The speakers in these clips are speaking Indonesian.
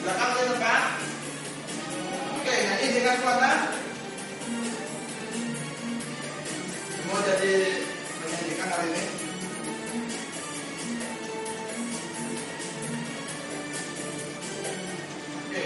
Belakang ke depan. Oke, nyanyi dengan kuat. Semua jadi menyanyikan hari ini. Oke.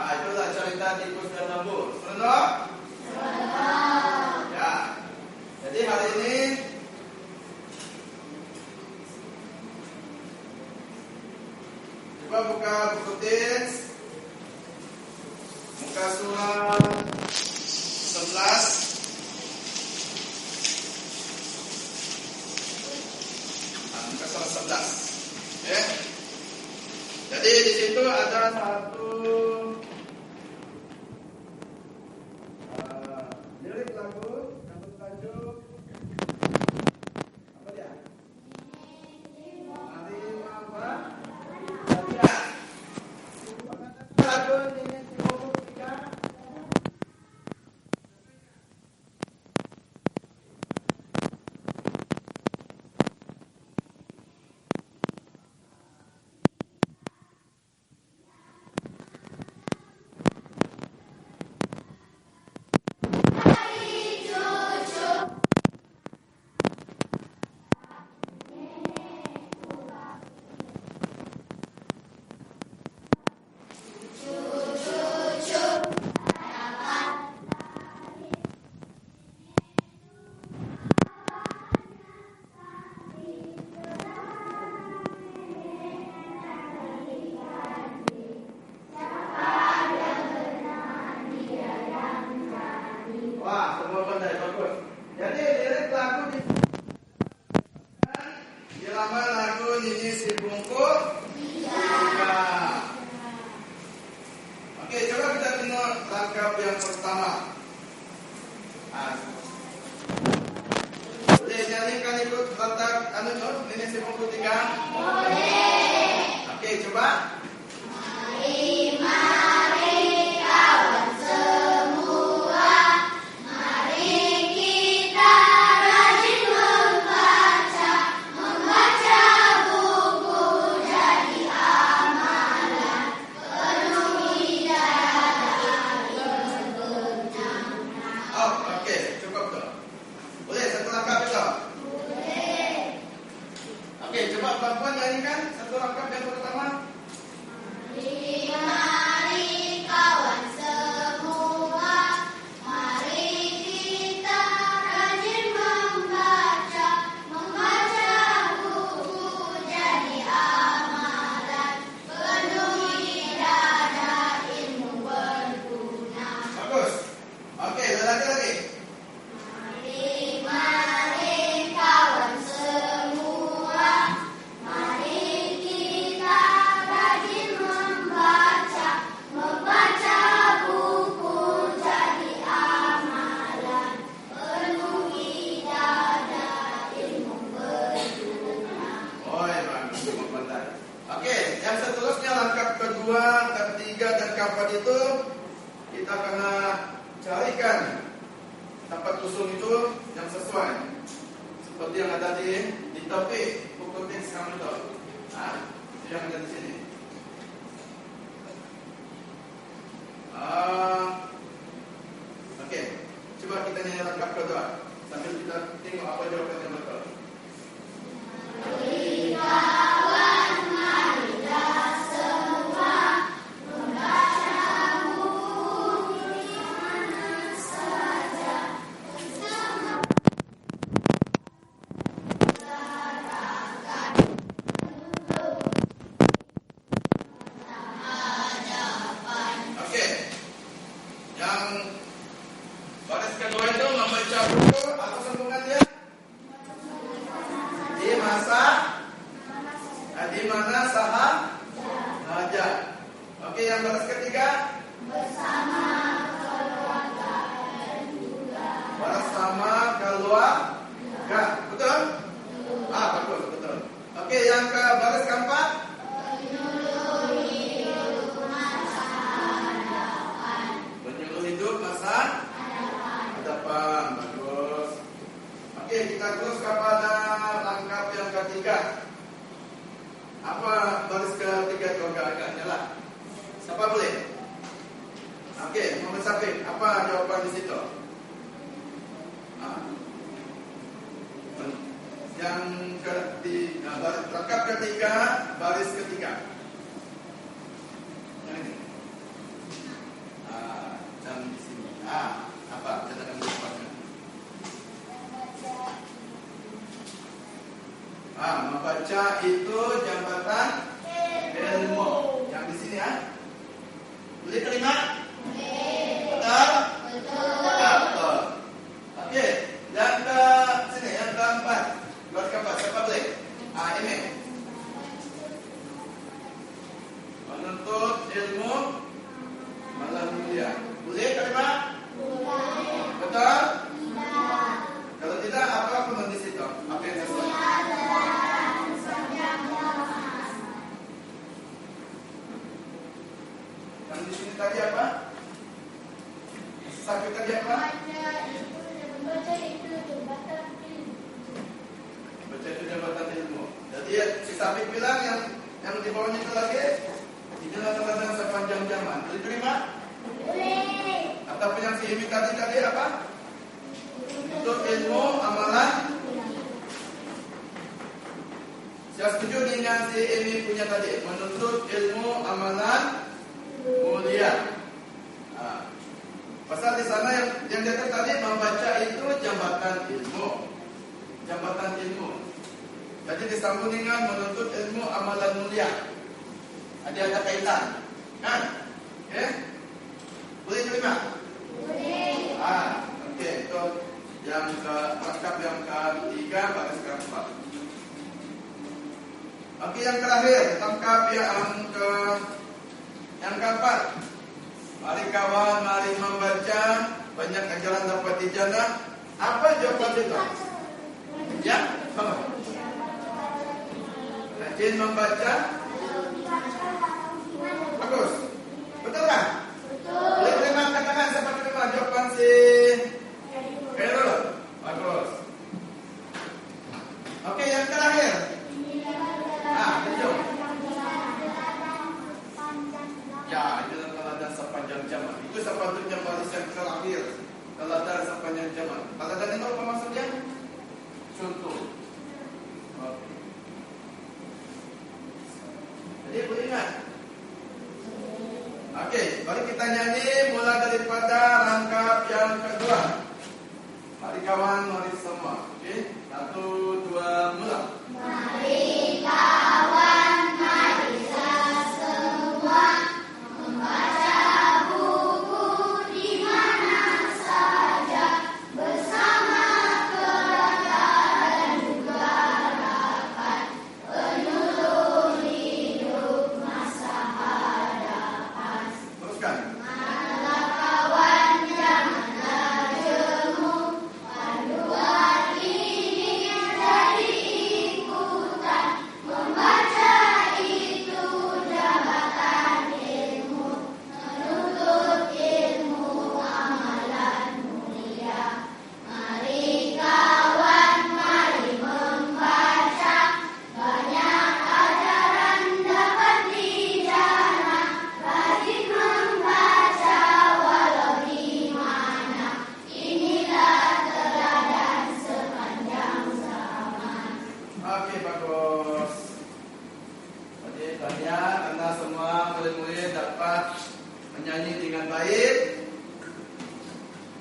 Itulah cerita tikus dan lembu. Sebenarnya? Ya. Jadi hari ini coba buka buku teks muka surat 11. Muka surat 11. Ya. Jadi di situ ada satu lirik lagu yang bertajuk apa dia? Mari apa? Lagu ini cukup tiga. Wah, semua pandai, bagus. Jadi lirik lagu di nama lagu Nini Si Bungkuk Tiga. Oke, coba kita tengok langkah yang pertama. Boleh nyanyikan ikut lantak Nini Si Bungkuk Tiga? Boleh. Oke, coba. Coba Puan nyanyikan satu langkah yang pertama. Mari kawan semua, mari kita rajin membaca, membaca buku jadi amalan, penuhi dada ilmu berguna. Bagus. Oke, lagi. Mari kawan semua, mari kita rajin membaca, membaca buku jadi amalan, penuhi dada ilmu berguna. Oh, bagus, benar. Oke, yang seterusnya langkah kedua, ketiga dan keempat itu kita kena carikan tempat usul itu yang sesuai. Seperti yang ada di topik buku teks kamu itu. Nah, yang ada di sini. Oke, coba kita nyanyi langkah kedua sambil kita tengok apa jawaban yang betul. Langkah ketiga, baris ketiga. Yang ini. Dan di sini. Apa? Katakan depannya. Membaca itu jambatan ilmu. Yang di sini ya. Boleh terima? Betul? Betul. Oke. Yang ke sini, yang keempat. Luar keempat, siapa boleh? Ini menuntut ilmu malah mulia. Boleh terima? Boleh. Betul? Tidak. Kalau tidak, apa pun di situ? Apa yang sesuai? Yang di sini tadi apa? Sakit tadi apa? Membaca itu jabatan ilmu. Baca itu jabatan ilmu. Jadi si Safik bilang yang di bawahnya itu lagi inilah teladan sepanjang zaman. Boleh terima? Boleh. Ataupun yang si Imi tadi apa? Untuk ilmu amalan. Saya setuju dengan si Imi punya tadi. Menuntut ilmu amalan mulia. Pasal di sana yang dia tadi membaca itu jambatan ilmu. Jambatan ilmu. Jadi disambung dengan menuntut ilmu amalan mulia. Ada kaitan, kan? Boleh terima? Boleh. Okey. Itu yang langkah yang ketiga, baris keempat. Okey, yang terakhir, langkah yang keempat. Mari kawan, mari membaca. Banyak ajaran dapat dijana. Apa jawaban itu? Ya, apa? Rajin membaca. Bagus. Betul kan? Betul. Boleh terima katakan siapa terima jawaban si Khairul. Bagus. Okey, yang terakhir. Betul. Ya, itu teladan sepanjang zaman. Itu sepatutnya baris yang terakhir. Teladan sepanjang zaman. Teladan itu apa maksudnya? Contoh. Okey. Jadi boleh ingat. Okey, mari kita nyanyi mulai daripada rangkap yang kedua. Mari kawan, mari semua. Okey, 1, 2, mulai. Mari kawan, marilah semua membaca buku di mana saja bersama keluarga dan juga rakan penyuluh hidup masa hadapan. Teruskan. Marilah kawan, janganlah jemu, pandu bagus. Jadi tanya karena semua murid-murid dapat menyanyi dengan baik.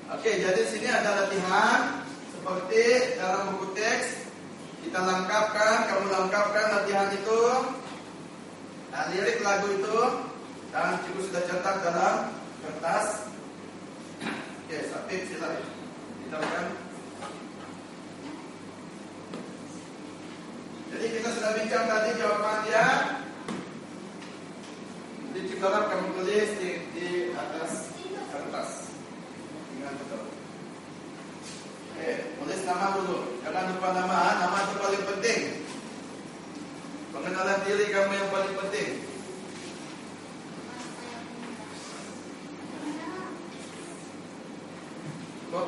Oke, jadi sini ada latihan seperti dalam buku teks. Kita lengkapkan, kamu lengkapkan latihan itu, lirik lagu itu, dan cikgu sudah cetak dalam kertas. Oke, Sapip silakan. Diterangkan. Jadi kita sudah bincang tadi jawaban dia. Jadi cikgu kamu tulis di atas kertas dengan betul. Oke, tulis nama dulu. Jangan lupa nama. Nama itu paling penting. Pengenalan diri kamu yang paling penting. Kok?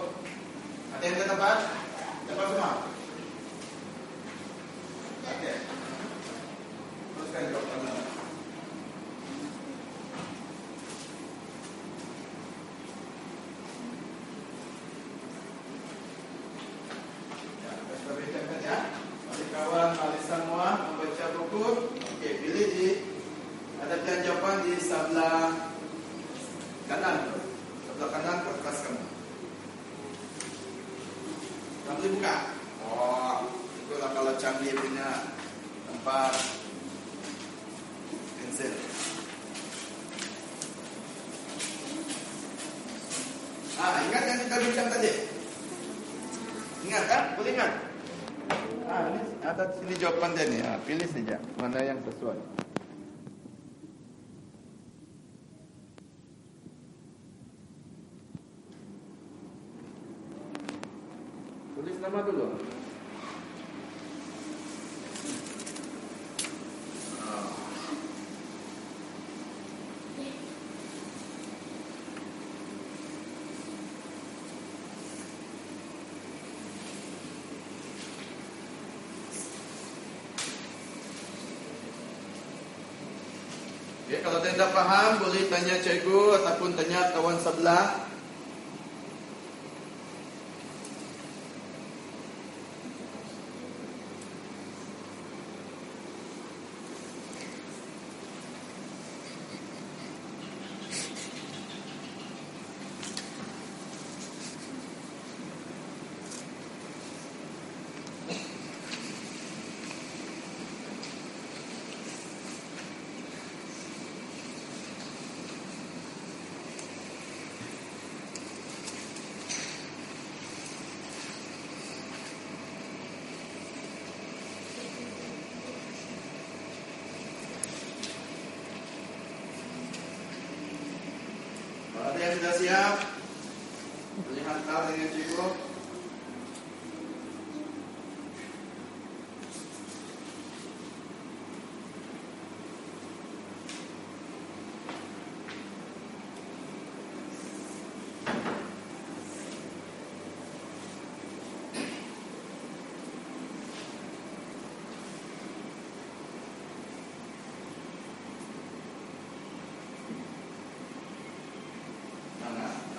Ada yang tepat? Tepat semua? Oke. Teruskan jawabannya. Kawan, mari semua membaca buku. Oke, pilih di ada jawaban di sebelah kanan. Sebelah kanan kertas kamu. Kamu buka. Oh, itulah kalau canggih punya tempat pensil. Ingat yang kita bincang tadi? Ingat kan? Boleh ingat? Ini ada sini jawaban dia nih. Pilih saja mana yang sesuai. Tulis nama dulu. Oke, kalau tidak paham boleh tanya cikgu ataupun tanya kawan sebelah. Ada yang sudah siap? Boleh hantar dengan cikgu.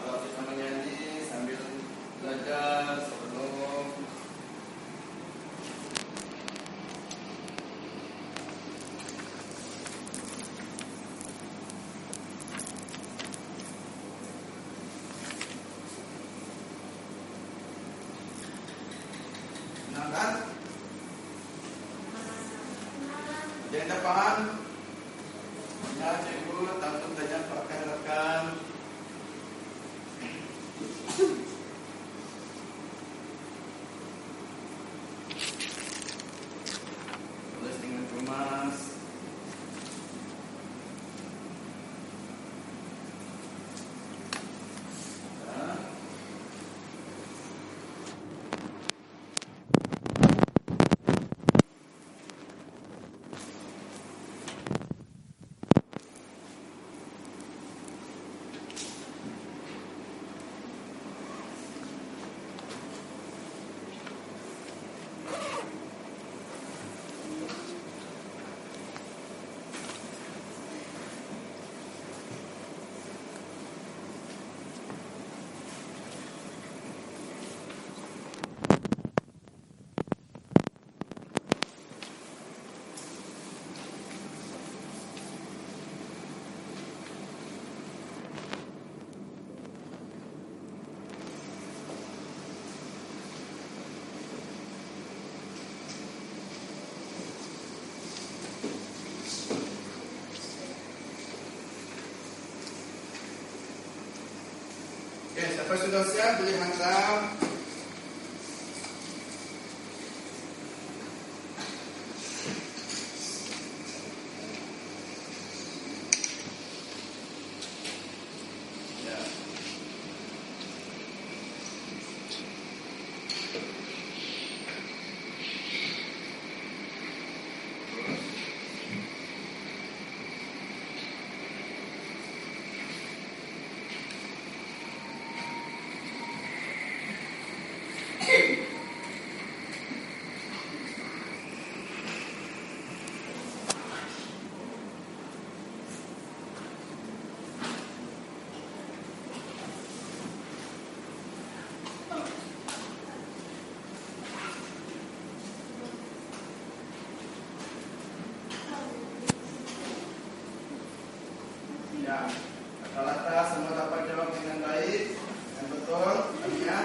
Kalau kita menyanyi sambil belajar sebelum kan? Yang tak paham? Ya, cikgu langsung saja rekan-rekan. Tulis dengan kemas. Siapa sudah siap beli hantam? Ya, rata-rata semua dapat jawab dengan baik dan betul, ya.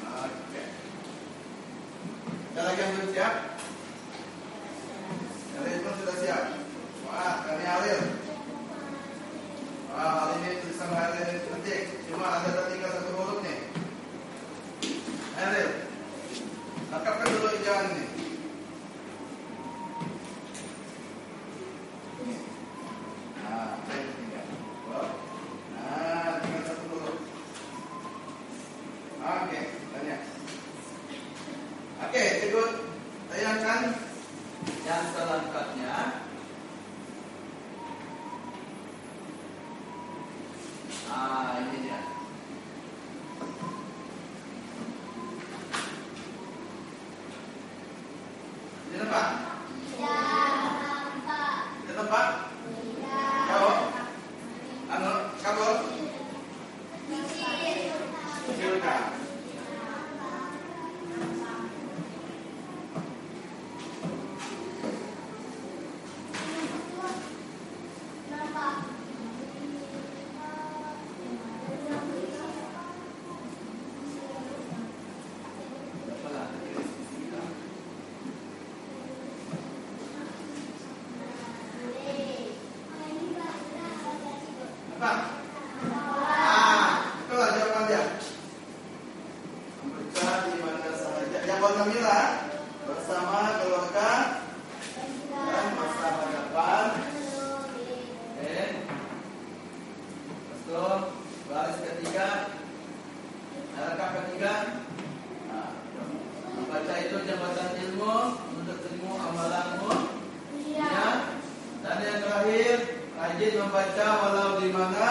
Oke. Ada lagi yang belum siap? Kalian pun sudah siap? Wah, kami Alil. Wah, hal ini tulisan Alil penting. Cuma ada tinggal satu huruf nih. Alil, lengkapkan dulu ejaan ini. Nah, tinggal. Nah, tinggal satu huruf. Oke, banyak. Oke, ikut tayangkan yang selengkapnya. Ini dia. Di tempat? Di tempat? Jauh? Kabur? Kecilkan. Apa? Itulah jawabannya. Membaca di mana saja. Yang warna merah bersama keluarga dan masa hadapan. Oke. Betul. Baris ketiga. Rangkap ketiga. Nah, membaca itu jabatan ilmu untuk ilmu amalanmu. Ya. Dan yang terakhir, rajin membaca walau di mana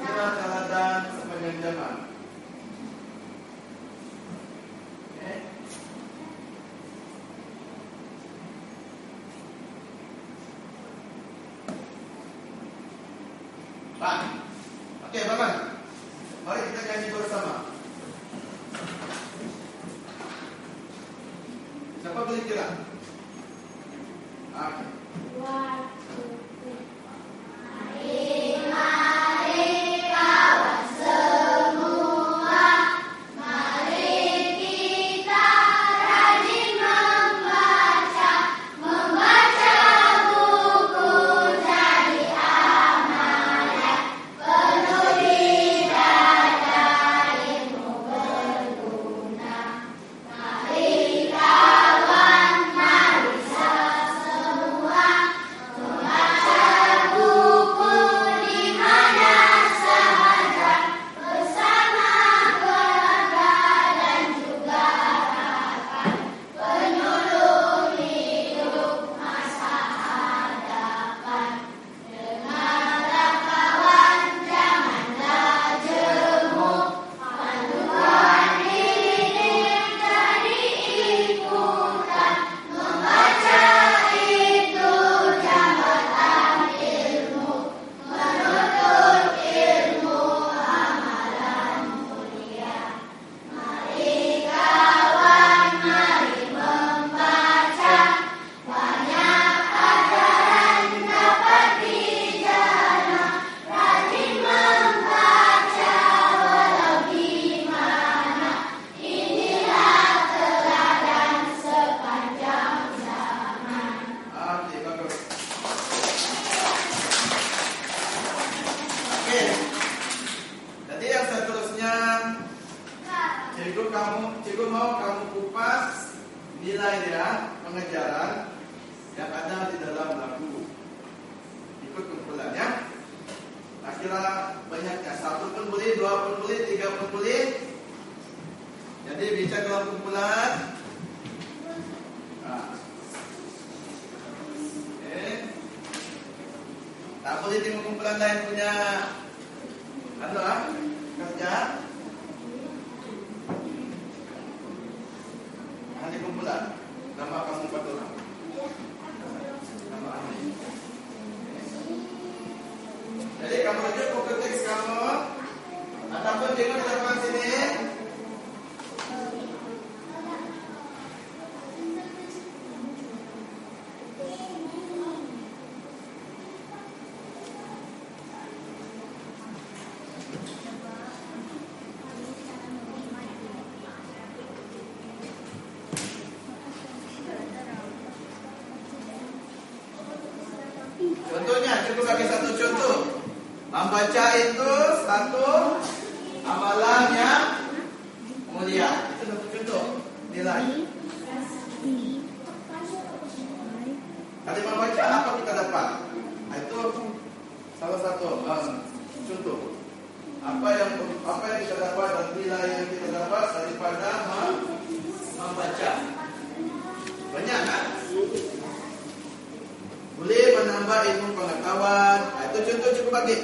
surat teladan sepanjang zaman. Oke. Pak. Oke, Bapak. Mari kita nyanyi bersama. Siapa beli kira? Oke. Semua cikgu mau kamu kupas nilai pengejaran yang ada di dalam lagu. Ikut kumpulan ya. Nah, kira banyaknya, 1 pun boleh, 2 pun boleh, 3 pun boleh. Jadi bicara dalam kumpulan. Nah. Tak boleh tengok kumpulan lain punya kerja. Hanya kumpulan. Nama kamu 4 orang. Nama Ahli. Jadi kamu rujuk buku teks kamu. Ataupun tengok di depan sini. Contohnya, cukup bagi satu contoh. Membaca itu satu amalan yang mulia. Itu satu contoh nilai. Tadi membaca apa kita dapat? Itu salah satu contoh. Apa yang kita dapat dan nilai yang kita dapat daripada membaca. Banyak kan? Boleh menambah ilmu pengetahuan. Itu contoh cukup bagi.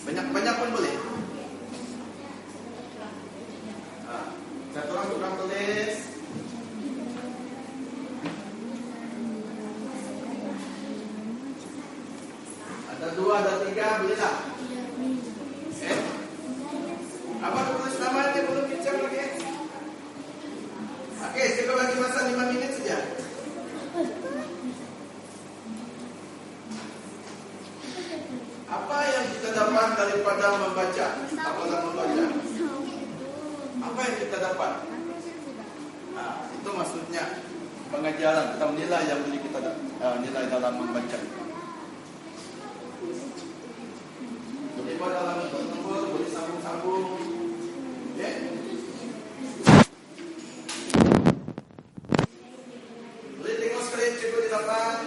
Banyak pun boleh. Satu orang tukang tulis. Ada 2, ada 3, boleh tak? Apa tulis namanya belum bincang lagi? Oke, cukup lagi masa 5 minit saja. Apa yang kita dapat daripada membaca? Apabila membaca, apa yang kita dapat? Nah, itu maksudnya pengajaran atau nilai yang boleh kita nilai dalam membaca. Boleh dalam nombor, boleh sambung-sambung. Okay? Boleh tengok skrin cikgu di depan.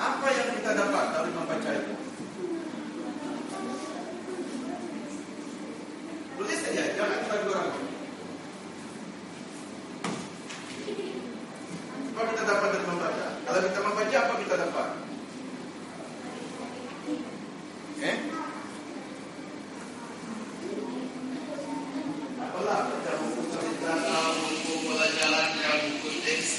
Apa yang kita dapat dari membaca itu? Tulis saja, jangan kita ragu. Apa kita dapat dari membaca? Kalau kita membaca, apa kita dapat? Apalah baca buku cerita, buku pelajaran, buku teks.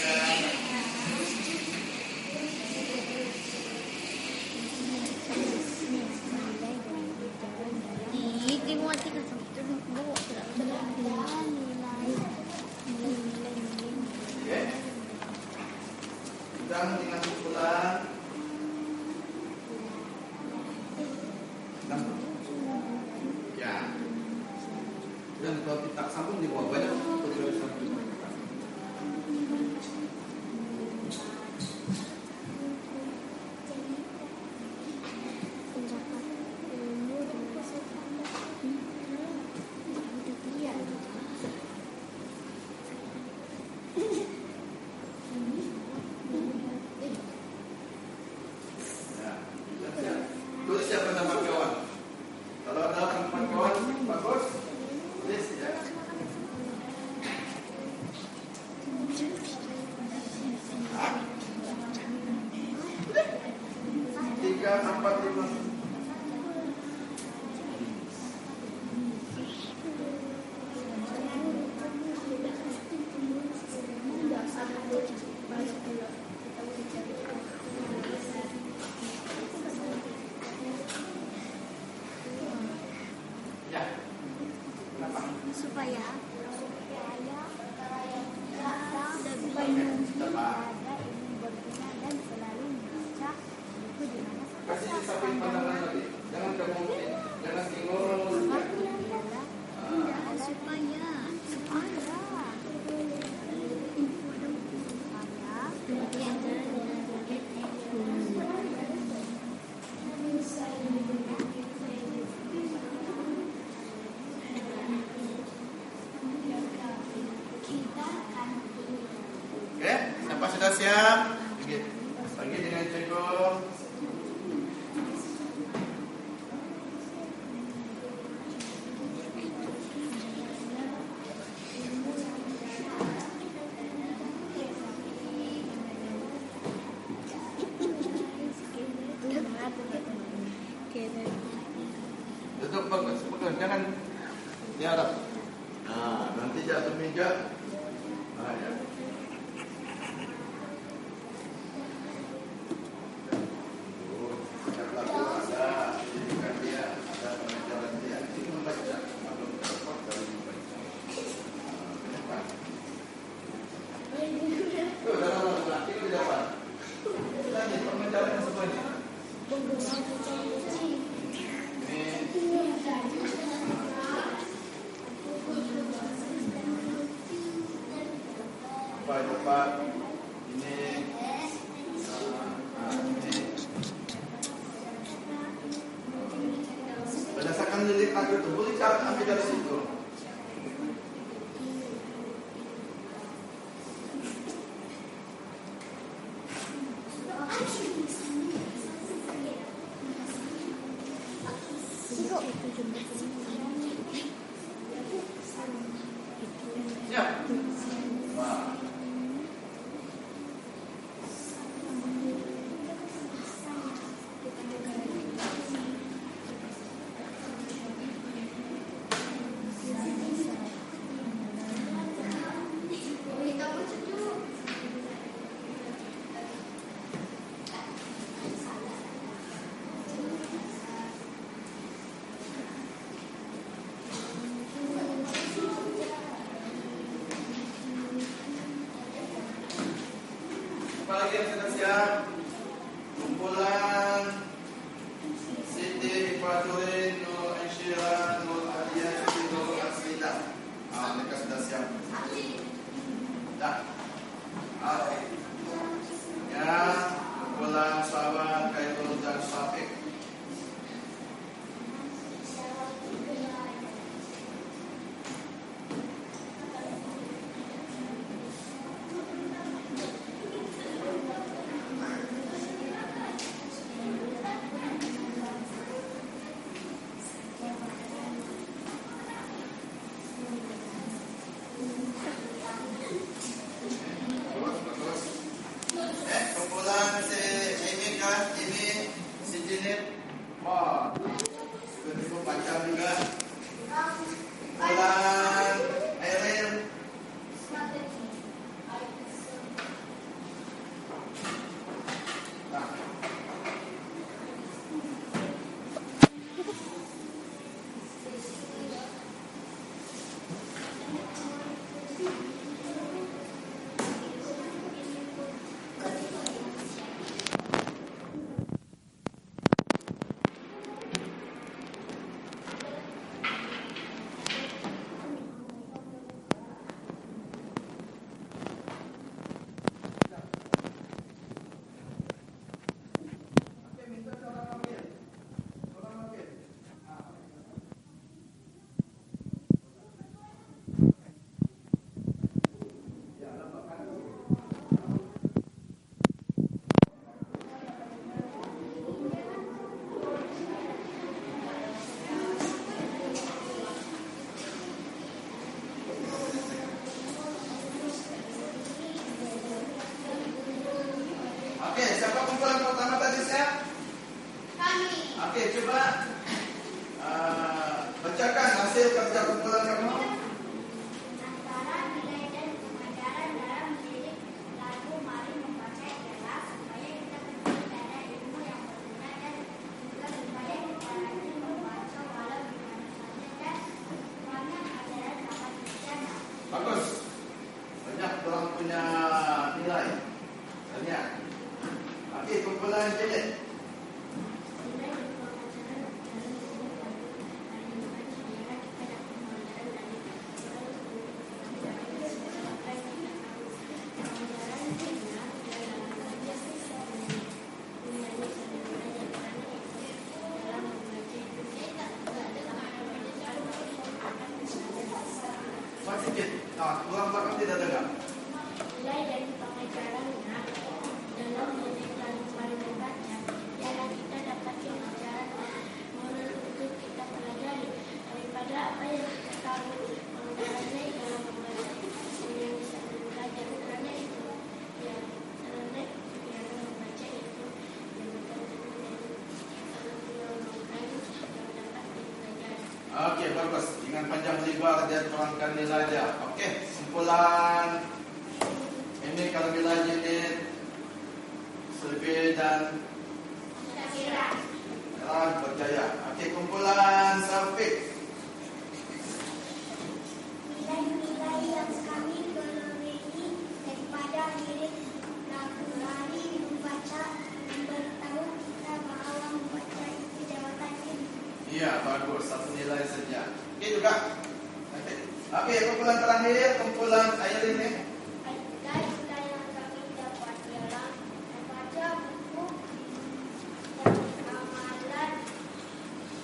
Dan dengan kumpulan ya. Dan kalau kita sambung di bawah banyak kita sambung. Tulis siapa nama kawan. Kalau ada tempat kawan bagus, tulis ya. 3, 4, 5. Supaya dan selalu membaca buku di mana Kasih di samping pandangan lagi. Jangan kamu jangan tinggal. Kita akan Oke, siapa sudah siap? Bagi dengan cukup. Tutup bagus, jangan diharap. Nah, nanti jatuh meja. Nah, ya. Cepat ini berdasarkan lirik lagu itu boleh cara ambil dari situ. Siap. Wah. Apalagi yang sudah siap? Kumpulan Siti Faturin Nur Aisyah Nur Aliyah Nur Aslidah. Mereka sudah siap. Dah. Oke. Ya, kumpulan sahabat Khairul dan Syafiq. Kumpulan si ini kan, ini si Jinit. Wah, itu panjang juga. Kumpulan Eril. Nah. Oke, siapa kumpulan pertama tadi siap? Kami. Oke, coba bacakan hasil kerja kumpulan kamu. Antara nilai dan pengajaran dalam mendidik lagu mari membaca adalah supaya kita terdidik pada ilmu yang berguna dan juga supaya kita rajin membaca walau di mana saja dan banyak pelajaran dapat dicerna. Bagus. Banyak orang punya nilai. Banyak. Oke, kumpulan Jinit. Sedikit. Nah, tulang belakang tidak dengar. Nilai dan pengajarannya dalam mendidik dan membaca ialah kita dapat pelajaran untuk kita pelajari daripada apa yang kita tahu pengajarannya dalam membaca yang bisa belajar karena itu ya karena yang membaca itu yang dapat dipelajari. Oke, bagus. Dengan panjang lebar dia terangkan nilainya. Oke, simpulan ini kalau nilai unit Selvi dan Kira berjaya. Oke, kumpulan Safik. nilai-nilai yang kami peroleh daripada lirik lagu lari membaca memberitahu kita bahwa membaca itu jawatan ini. Iya, bagus. Satu nilai saja. Oke juga. Oke, kumpulan terakhir, kumpulan Aileen ini. Nilai-nilai yang kami dapat ialah membaca buku dan amalan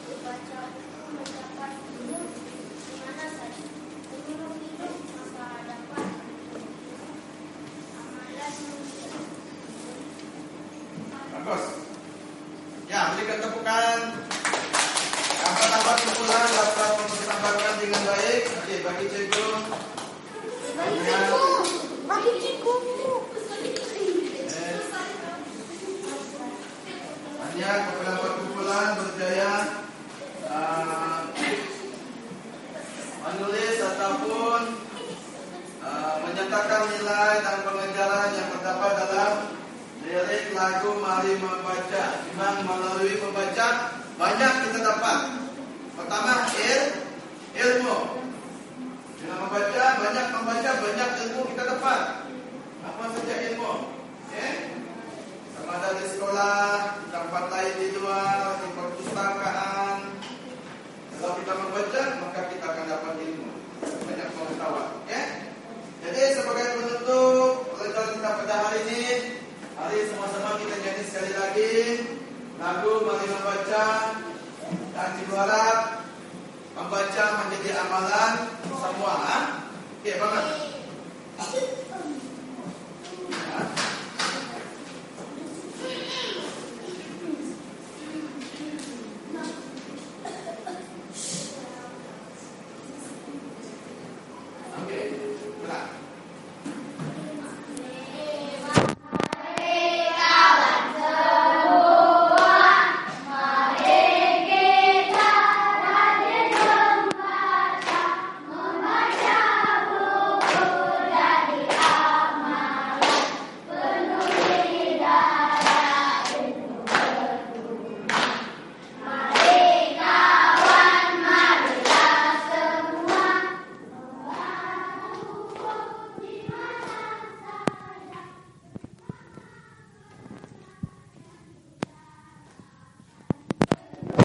membaca buku mendapat ilmu di mana saja. Ilmu hidup maka dapat amalan manusia. Bagus. Ya, berikan tepukan. Dapat kumpulan dapat ditambahkan dengan baik. Oke, bagi cikgu. Bagi cikgu. Hanya kepada kumpulan berjaya menulis ataupun menyatakan nilai dan pengajaran yang terdapat dalam lirik lagu Mari Membaca. Memang melalui membaca banyak kita dapat. Pertama, ilmu. Dengan membaca banyak ilmu kita dapat. Apa saja ilmu? Sama ada di sekolah, di tempat lain di luar, di perpustakaan. Kalau kita membaca, maka kita akan dapat ilmu. Banyak pengetahuan. Jadi sebagai penutup pelajaran kita pada hari ini, mari sama-sama kita nyanyi sekali lagi lagu Mari Membaca. Dan cikgu harap membaca menjadi amalan semua. Oke, banget.